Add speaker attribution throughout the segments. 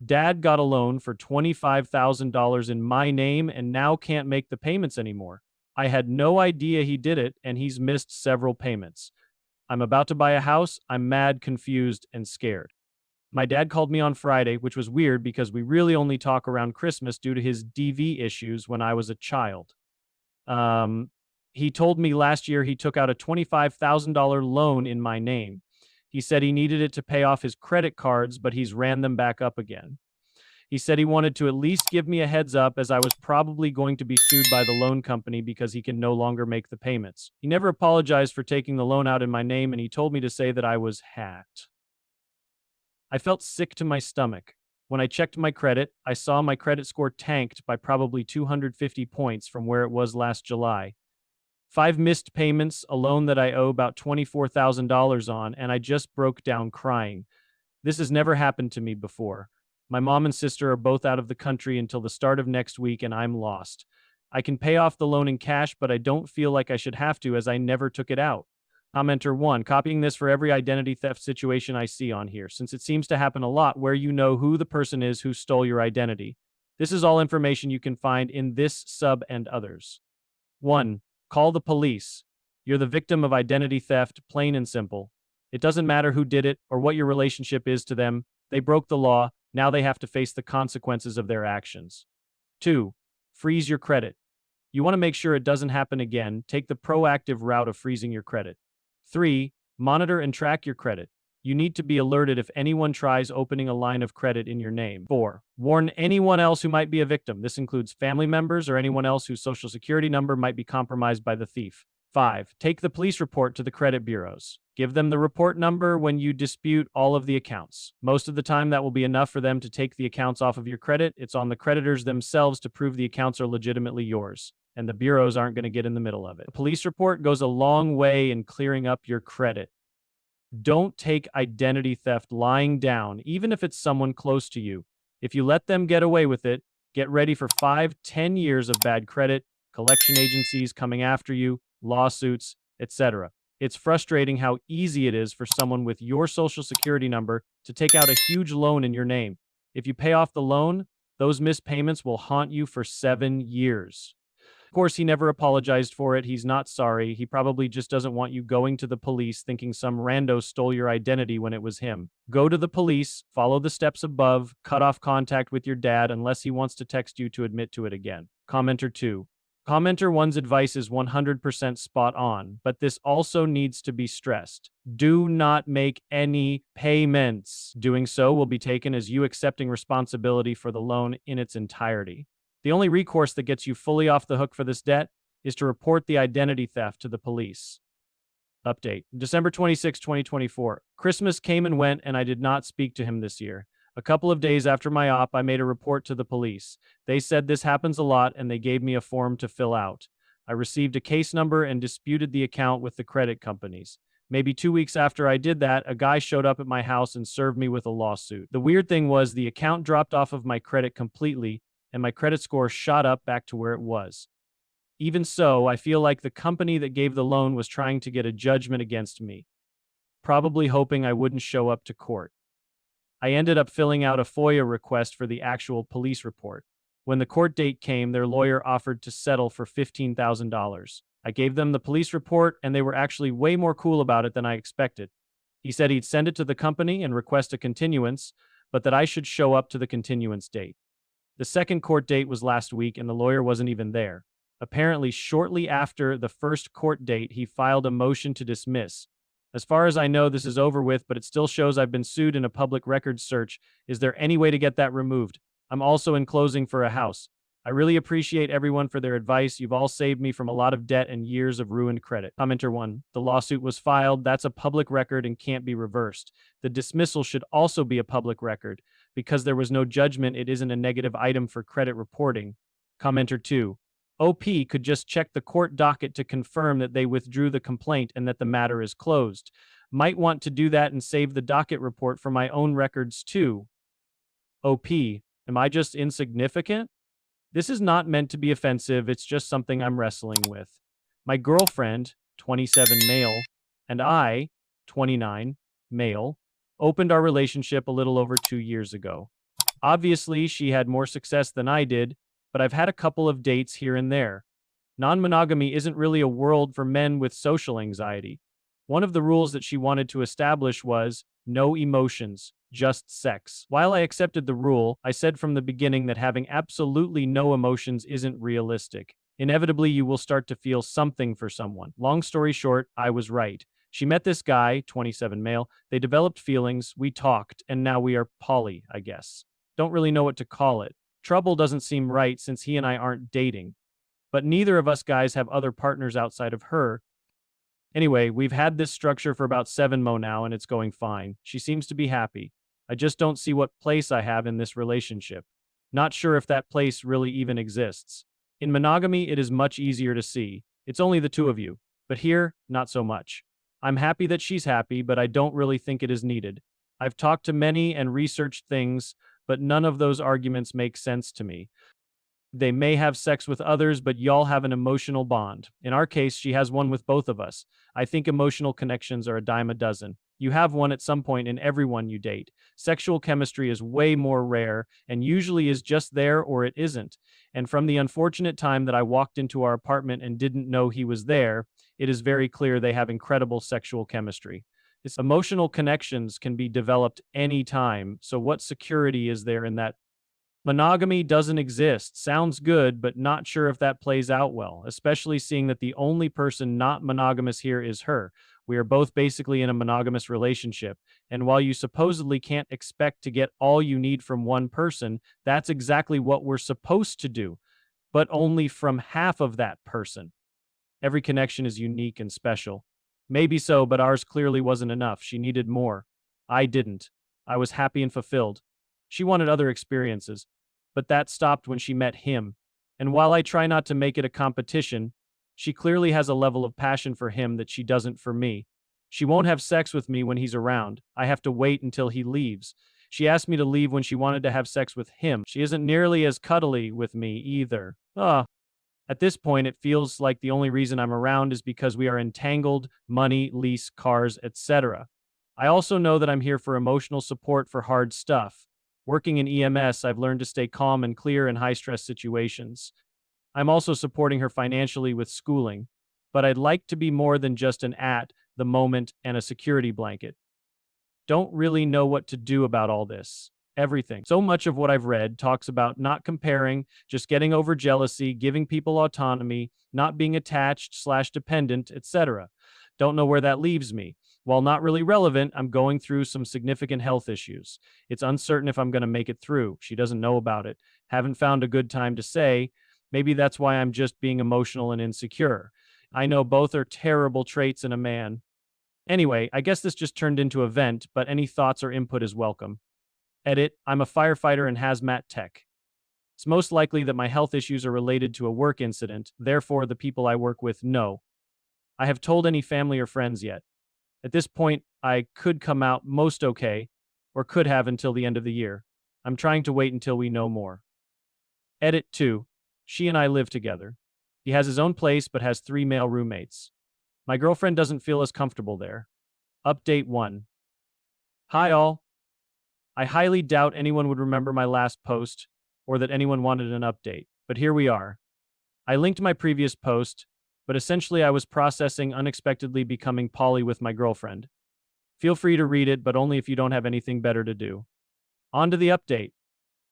Speaker 1: Dad got a loan for $25,000 in my name and now can't make the payments anymore. I had no idea he did it, and he's missed several payments. I'm about to buy a house. I'm mad, confused, and scared. My dad called me on Friday, which was weird because we really only talk around Christmas due to his DV issues when I was a child. Um, he told me last year he took out a $25,000 loan in my name. He said he needed it to pay off his credit cards, but he's ran them back up again. He said he wanted to at least give me a heads up as I was probably going to be sued by the loan company because he can no longer make the payments. He never apologized for taking the loan out in my name, and he told me to say that I was hacked. I felt sick to my stomach. When I checked my credit, I saw my credit score tanked by probably 250 points from where it was last July. 5 missed payments, a loan that I owe about $24,000 on, and I just broke down crying. This has never happened to me before. My mom and sister are both out of the country until the start of next week, and I'm lost. I can pay off the loan in cash, but I don't feel like I should have to as I never took it out. Commenter 1, copying this for every identity theft situation I see on here, since it seems to happen a lot where you know who the person is who stole your identity. This is all information you can find in this sub and others. 1. Call the police. You're the victim of identity theft, plain and simple. It doesn't matter who did it or what your relationship is to them. They broke the law. Now they have to face the consequences of their actions. 2. Freeze your credit. You want to make sure it doesn't happen again. Take the proactive route of freezing your credit. 3. Monitor and track your credit. You need to be alerted if anyone tries opening a line of credit in your name. 4. Warn anyone else who might be a victim. This includes family members or anyone else whose social security number might be compromised by the thief. 5. Take the police report to the credit bureaus. Give them the report number when you dispute all of the accounts. Most of the time, that will be enough for them to take the accounts off of your credit. It's on the creditors themselves to prove the accounts are legitimately yours, and the bureaus aren't going to get in the middle of it. A police report goes a long way in clearing up your credit. Don't take identity theft lying down, even if it's someone close to you. If you let them get away with it, get ready for 5-10 years of bad credit, collection agencies coming after you, lawsuits, etc. It's frustrating how easy it is for someone with your social security number to take out a huge loan in your name. If you pay off the loan, those missed payments will haunt you for 7 years. Of course, he never apologized for it. He's not sorry. He probably just doesn't want you going to the police thinking some rando stole your identity when it was him. Go to the police, follow the steps above, cut off contact with your dad unless he wants to text you to admit to it again. Commenter 2. Commenter 1's advice is 100% spot on, but this also needs to be stressed. Do not make any payments. Doing so will be taken as you accepting responsibility for the loan in its entirety. The only recourse that gets you fully off the hook for this debt is to report the identity theft to the police. Update. December 26, 2024. Christmas came and went, and I did not speak to him this year. A couple of days after my op, I made a report to the police. They said this happens a lot, and they gave me a form to fill out. I received a case number and disputed the account with the credit companies. Maybe 2 weeks after I did that, a guy showed up at my house and served me with a lawsuit. The weird thing was the account dropped off of my credit completely, and my credit score shot up back to where it was. Even so, I feel like the company that gave the loan was trying to get a judgment against me, probably hoping I wouldn't show up to court. I ended up filling out a FOIA request for the actual police report. When the court date came, their lawyer offered to settle for $15,000. I gave them the police report, and they were actually way more cool about it than I expected. He said he'd send it to the company and request a continuance, but that I should show up to the continuance date. The second court date was last week, and the lawyer wasn't even there. Apparently, shortly after the first court date, he filed a motion to dismiss. As far as I know, this is over with, but it still shows I've been sued in a public records search. Is there any way to get that removed? I'm also in closing for a house. I really appreciate everyone for their advice. You've all saved me from a lot of debt and years of ruined credit. Commenter 1. The lawsuit was filed. That's a public record and can't be reversed. The dismissal should also be a public record. Because there was no judgment, it isn't a negative item for credit reporting. Commenter 2. OP could just check the court docket to confirm that they withdrew the complaint and that the matter is closed. Might want to do that and save the docket report for my own records too. OP. Am I just insignificant? This is not meant to be offensive, it's just something I'm wrestling with. My girlfriend, 27 male, and I, 29 male, Opened our relationship a little over 2 years ago. Obviously, she had more success than I did, but I've had a couple of dates here and there. Non-monogamy isn't really a world for men with social anxiety. One of the rules that she wanted to establish was no emotions, just sex. While I accepted the rule, I said from the beginning that having absolutely no emotions isn't realistic. Inevitably, you will start to feel something for someone. Long story short, I was right. She met this guy, 27 male, they developed feelings, we talked, and now we are poly, I guess. Don't really know what to call it. Trouble doesn't seem right since he and I aren't dating. But neither of us guys have other partners outside of her. Anyway, we've had this structure for about 7 mo now, and it's going fine. She seems to be happy. I just don't see what place I have in this relationship. Not sure if that place really even exists. In monogamy, it is much easier to see. It's only the two of you. But here, not so much. I'm happy that she's happy, but I don't really think it is needed. I've talked to many and researched things, but none of those arguments make sense to me. They may have sex with others, but y'all have an emotional bond. In our case, she has one with both of us. I think emotional connections are a dime a dozen. You have one at some point in everyone you date. Sexual chemistry is way more rare and usually is just there or it isn't. And from the unfortunate time that I walked into our apartment and didn't know he was there, it is very clear they have incredible sexual chemistry. This emotional connections can be developed anytime, so what security is there in that? Monogamy doesn't exist. Sounds good, but not sure if that plays out well, especially seeing that the only person not monogamous here is her. We are both basically in a monogamous relationship, and while you supposedly can't expect to get all you need from one person, that's exactly what we're supposed to do, but only from half of that person. Every connection is unique and special. Maybe so, but ours clearly wasn't enough. She needed more. I didn't. I was happy and fulfilled. She wanted other experiences, but that stopped when she met him. And while I try not to make it a competition, she clearly has a level of passion for him that she doesn't for me. She won't have sex with me when he's around. I have to wait until he leaves. She asked me to leave when she wanted to have sex with him. She isn't nearly as cuddly with me either. At this point, it feels like the only reason I'm around is because we are entangled, money, lease, cars, etc. I also know that I'm here for emotional support for hard stuff. Working in EMS, I've learned to stay calm and clear in high-stress situations. I'm also supporting her financially with schooling, but I'd like to be more than just an at the moment and a security blanket. Don't really know what to do about all this. Everything. So much of what I've read talks about not comparing, just getting over jealousy, giving people autonomy, not being attached/dependent, etc. Don't know where that leaves me. While not really relevant, I'm going through some significant health issues. It's uncertain if I'm going to make it through. She doesn't know about it. Haven't found a good time to say. Maybe that's why I'm just being emotional and insecure. I know both are terrible traits in a man. Anyway, I guess this just turned into a vent, but any thoughts or input is welcome. Edit, I'm a firefighter in hazmat tech. It's most likely that my health issues are related to a work incident, therefore the people I work with know. I have told any family or friends yet. At this point, I could come out most okay, or could have until the end of the year. I'm trying to wait until we know more. Edit 2. She and I live together. He has his own place but has 3 male roommates. My girlfriend doesn't feel as comfortable there. Update 1. Hi all. I highly doubt anyone would remember my last post or that anyone wanted an update, but here we are. I linked my previous post, but essentially I was processing unexpectedly becoming poly with my girlfriend. Feel free to read it, but only if you don't have anything better to do. On to the update.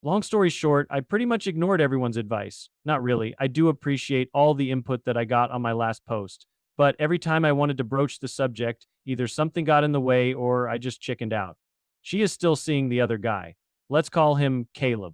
Speaker 1: Long story short, I pretty much ignored everyone's advice. Not really. I do appreciate all the input that I got on my last post, but every time I wanted to broach the subject, either something got in the way or I just chickened out. She is still seeing the other guy. Let's call him Caleb.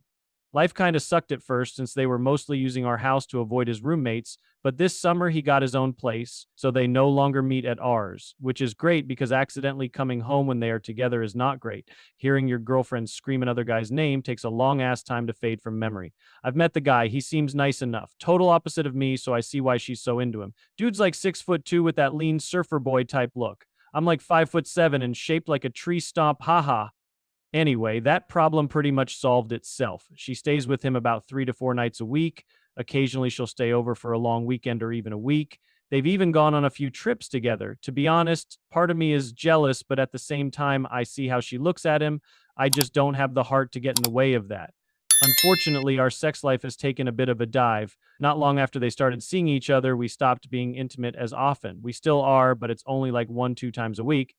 Speaker 1: Life kinda sucked at first since they were mostly using our house to avoid his roommates, but this summer he got his own place, so they no longer meet at ours, which is great because accidentally coming home when they are together is not great. Hearing your girlfriend scream another guy's name takes a long-ass time to fade from memory. I've met the guy, he seems nice enough. Total opposite of me, so I see why she's so into him. Dude's like 6'2" with that lean surfer boy type look. I'm like 5'7" and shaped like a tree stump, haha. Anyway, that problem pretty much solved itself. She stays with him about 3 to 4 nights a week. Occasionally she'll stay over for a long weekend or even a week. They've even gone on a few trips together. To be honest, part of me is jealous, but at the same time, I see how she looks at him. I just don't have the heart to get in the way of that. Unfortunately, our sex life has taken a bit of a dive. Not long after they started seeing each other, we stopped being intimate as often. We still are, but it's only like 1, 2 times a week.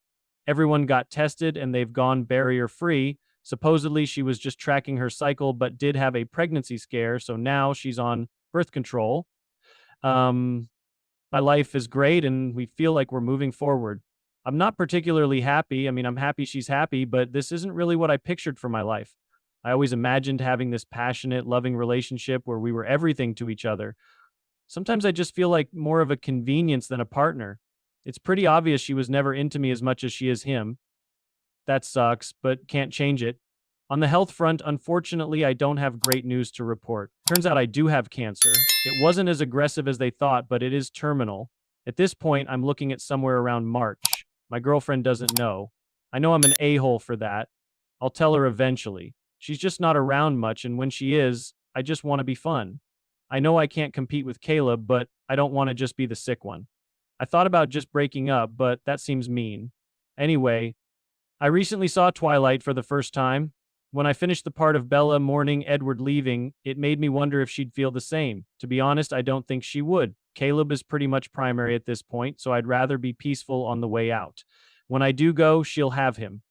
Speaker 1: Everyone got tested and they've gone barrier free. Supposedly, she was just tracking her cycle, but did have a pregnancy scare. So now she's on birth control. Um, my life is great and we feel like we're moving forward. I'm not particularly happy. I mean, I'm happy she's happy, but this isn't really what I pictured for my life. I always imagined having this passionate, loving relationship where we were everything to each other. Sometimes I just feel like more of a convenience than a partner. It's pretty obvious she was never into me as much as she is him. That sucks, but can't change it. On the health front, unfortunately, I don't have great news to report. Turns out I do have cancer. It wasn't as aggressive as they thought, but it is terminal. At this point, I'm looking at somewhere around March. My girlfriend doesn't know. I know I'm an a-hole for that. I'll tell her eventually. She's just not around much, and when she is, I just want to be fun. I know I can't compete with Caleb, but I don't want to just be the sick one. I thought about just breaking up, but that seems mean. Anyway, I recently saw Twilight for the first time. When I finished the part of Bella mourning Edward leaving, it made me wonder if she'd feel the same. To be honest, I don't think she would. Caleb is pretty much primary at this point, so I'd rather be peaceful on the way out. When I do go, she'll have him.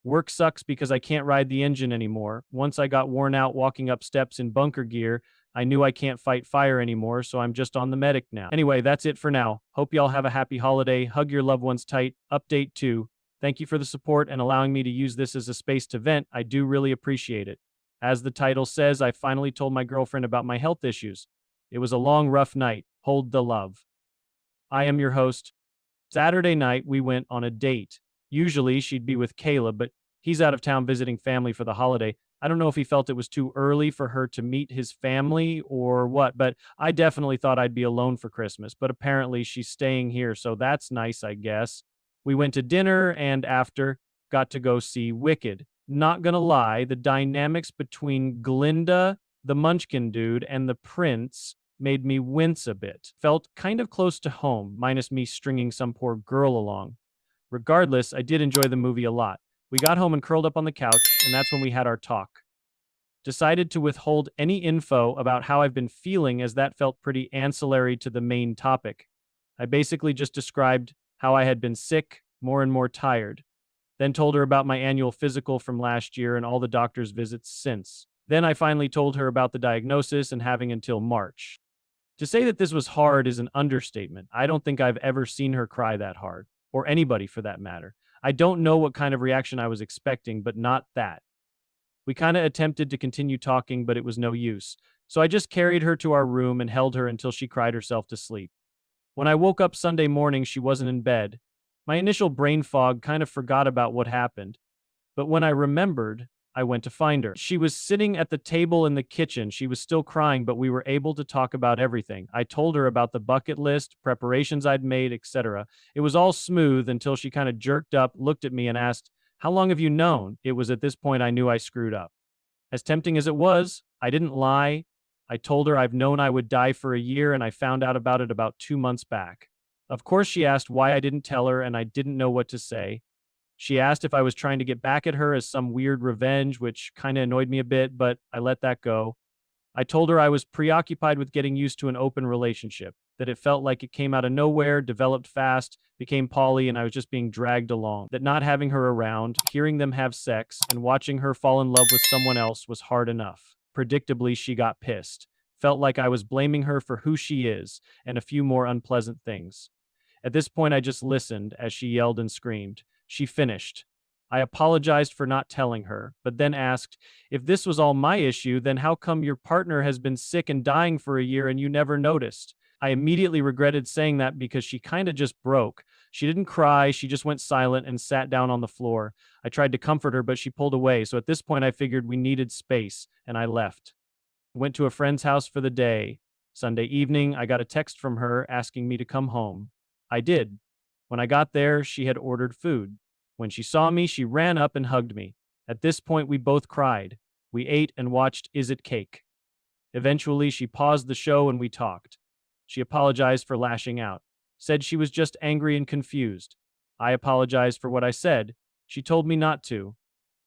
Speaker 1: Work sucks because I can't ride the engine anymore. Once I got worn out walking up steps in bunker gear, I knew I can't fight fire anymore, so I'm just on the medic now. Anyway, that's it for now. Hope y'all have a happy holiday. Hug your loved ones tight. Update 2. Thank you for the support and allowing me to use this as a space to vent. I do really appreciate it. As the title says, I finally told my girlfriend about my health issues. It was a long, rough night. Hold the love. I am your host. Saturday night, we went on a date. Usually, she'd be with Caleb, but he's out of town visiting family for the holiday. I don't know if he felt it was too early for her to meet his family or what, but I definitely thought I'd be alone for Christmas. But apparently, she's staying here, so that's nice, I guess. We went to dinner and after got to go see Wicked. Not gonna lie, the dynamics between Glinda, the Munchkin dude, and the prince made me wince a bit. Felt kind of close to home, minus me stringing some poor girl along. Regardless, I did enjoy the movie a lot. We got home and curled up on the couch, and that's when we had our talk. Decided to withhold any info about how I've been feeling as that felt pretty ancillary to the main topic. I basically just described how I had been sick, more and more tired. Then told her about my annual physical from last year and all the doctor's visits since. Then I finally told her about the diagnosis and having until March. To say that this was hard is an understatement. I don't think I've ever seen her cry that hard, or anybody for that matter. I don't know what kind of reaction I was expecting, but not that. We kind of attempted to continue talking, but it was no use. So I just carried her to our room and held her until she cried herself to sleep. When I woke up Sunday morning, she wasn't in bed. My initial brain fog kind of forgot about what happened. But when I remembered, I went to find her. She was sitting at the table in the kitchen. She was still crying, but we were able to talk about everything. I told her about the bucket list, preparations I'd made, etc. It was all smooth until she kind of jerked up, looked at me, and asked, "How long have you known?" It was at this point I knew I screwed up. As tempting as it was, I didn't lie. I told her I've known I would die for a year, and I found out about it about 2 months back. Of course, she asked why I didn't tell her, and I didn't know what to say. She asked if I was trying to get back at her as some weird revenge, which kind of annoyed me a bit, but I let that go. I told her I was preoccupied with getting used to an open relationship, that it felt like it came out of nowhere, developed fast, became poly, and I was just being dragged along. That not having her around, hearing them have sex, and watching her fall in love with someone else was hard enough. Predictably, she got pissed. Felt like I was blaming her for who she is, and a few more unpleasant things. At this point, I just listened as she yelled and screamed. She finished. I apologized for not telling her, but then asked, if this was all my issue, then how come your partner has been sick and dying for a year and you never noticed? I immediately regretted saying that because she kind of just broke. She didn't cry, she just went silent and sat down on the floor. I tried to comfort her, but she pulled away, so at this point I figured we needed space, and I left. Went to a friend's house for the day. Sunday evening, I got a text from her asking me to come home. I did. When I got there, she had ordered food. When she saw me, she ran up and hugged me. At this point, we both cried. We ate and watched Is It Cake. Eventually, she paused the show and we talked. She apologized for lashing out. said she was just angry and confused. I apologized for what I said. She told me not to,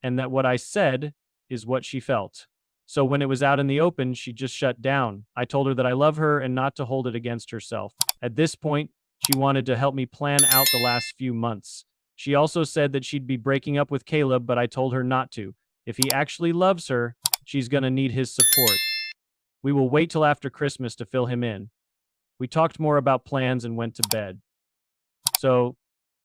Speaker 1: and that what I said is what she felt. So when it was out in the open, she just shut down. I told her that I love her and not to hold it against herself. At this point, she wanted to help me plan out the last few months. She also said that she'd be breaking up with Caleb, but I told her not to. If he actually loves her, she's gonna need his support. We will wait till after Christmas to fill him in. We talked more about plans and went to bed. So